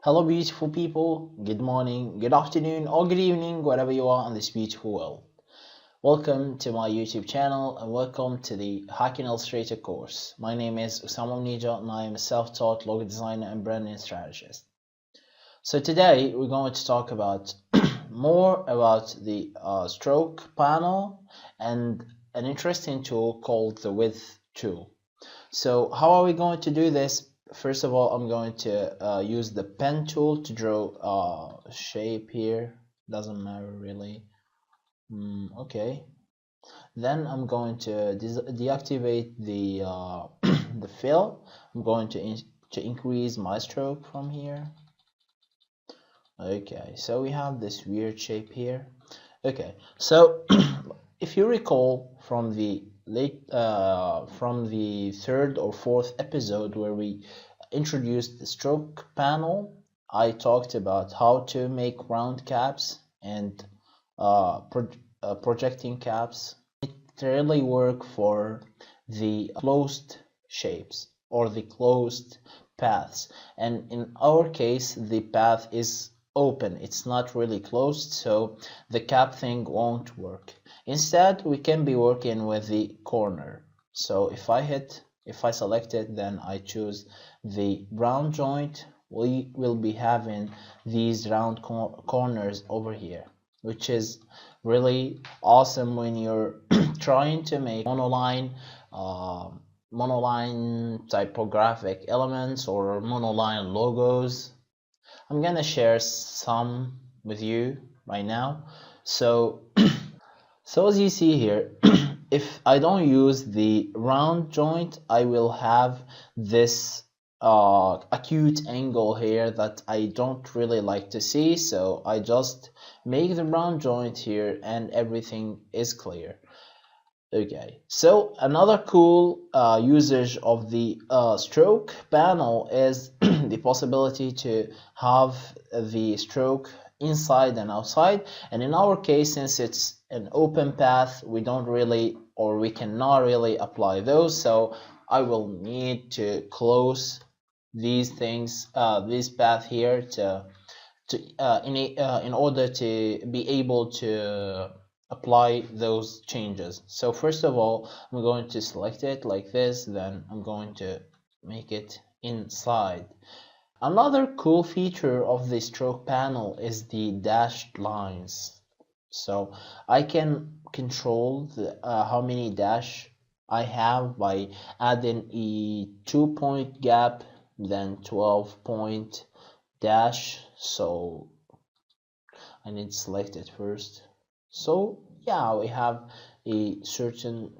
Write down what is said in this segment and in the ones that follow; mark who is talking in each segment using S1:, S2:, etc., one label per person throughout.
S1: Hello, beautiful people. Good morning, good afternoon, or good evening, wherever you are on this beautiful world. Welcome to my YouTube channel and welcome to the Hacking Illustrator course. My name is Usama Nija and I am a self-taught logo designer and branding strategist. So today we're going to talk about more about the stroke panel and an interesting tool called the width tool. So how are we going to do this? First of all, I'm going to use the pen tool to draw a shape here. Doesn't matter really. Okay. Then I'm going to deactivate the the fill. I'm going to increase my stroke from here. Okay, so we have this weird shape here. Okay, so if you recall from the third or fourth episode where we introduced the stroke panel, I talked about how to make round caps and projecting caps. It really work for the closed shapes or the closed paths, and in our case the path is open, it's not really closed, so the cap thing won't work. Instead we can be working with the corner. So if I select it, then I choose the round joint, we will be having these round corners over here, which is really awesome when you're trying to make monoline typographic elements or monoline logos. I'm gonna share some with you right now. So as you see here, if I don't use the round joint, I will have this acute angle here that I don't really like to see, so I just make the round joint here and everything is clear. Okay, so another cool usage of the stroke panel is the possibility to have the stroke inside and outside, and in our case, since it's an open path, we don't really, or we cannot really apply those, so I will need to close these things, this path here in order to be able to apply those changes. So first of all, I'm going to select it like this, then I'm going to make it inside. Another cool feature of the stroke panel is the dashed lines. So I can control how many dash I have by adding a 2-point gap, then 12-point dash. So I need to select it first. So yeah, we have a certain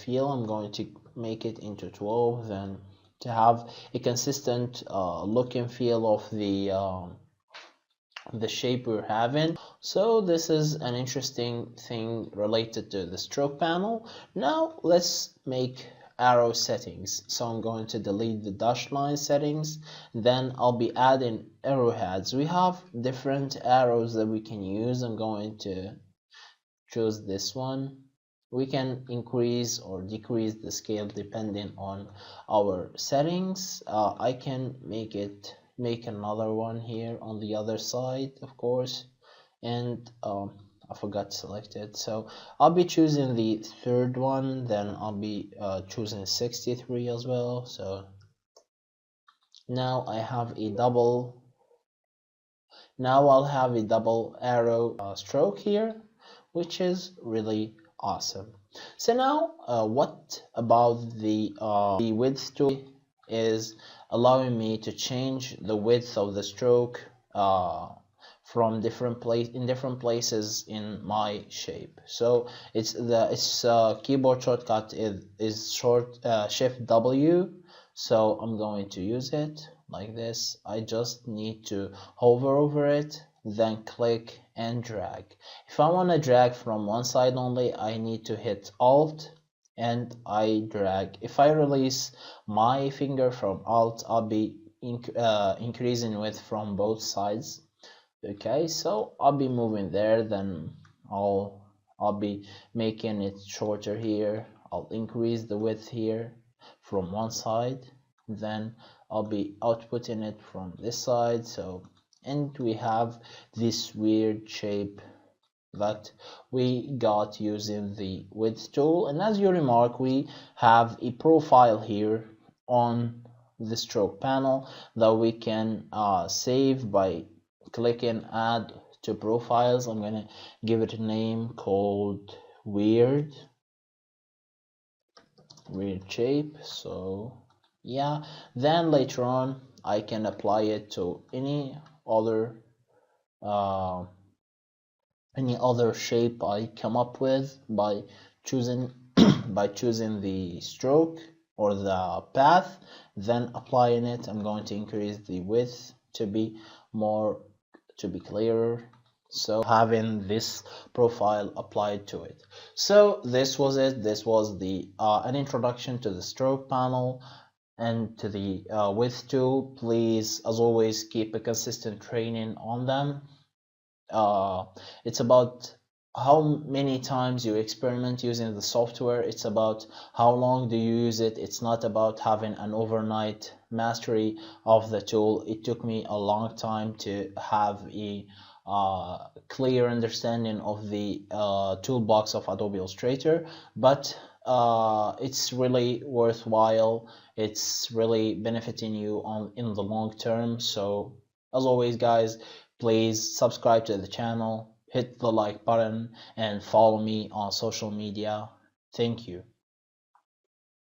S1: feel. I'm going to make it into 12, then to have a consistent look and feel of the shape we're having. So this is an interesting thing related to the stroke panel. Now let's make arrow settings. So I'm going to delete the dashed line settings, then I'll be adding arrowheads. We have different arrows that we can use. I'm going to choose this one. We can increase or decrease the scale depending on our settings. I can make another one here on the other side, of course, and I forgot to select it, so I'll be choosing the third one, then I'll be choosing 63 as well. So now I'll have a double arrow stroke here, which is really awesome. So now what about the width tool is allowing me to change the width of the stroke from different places in my shape. So its keyboard shortcut is Shift W. So I'm going to use it like this. I just need to hover over it, then click and drag. If I want to drag from one side only, I need to hit Alt and I drag. If I release my finger from Alt, I'll be increasing width from both sides. Okay, so I'll be moving there, then I'll be making it shorter here. I'll increase the width here from one side. then I'll be outputting it from this side. So, and we have this weird shape that we got using the width tool. And as you remark, we have a profile here on the stroke panel that we can save by clicking add to profiles. I'm gonna give it a name called weird shape. So yeah, then later on I can apply it to uh, any other shape I come up with by choosing by choosing the stroke or the path, then applying it. I'm going to increase the width to be clearer, so having this profile applied to it. So this was it. This was the an introduction to the stroke panel and to the width tool. Please, as always, keep a consistent training on them. It's about how many times you experiment using the software. It's about how long do you use it. It's not about having an overnight mastery of the tool. It took me a long time to have a clear understanding of the toolbox of Adobe Illustrator, but it's really worthwhile. It's really benefiting you in the long term. So as always, guys, please subscribe to the channel, hit the like button, and follow me on social media. Thank you.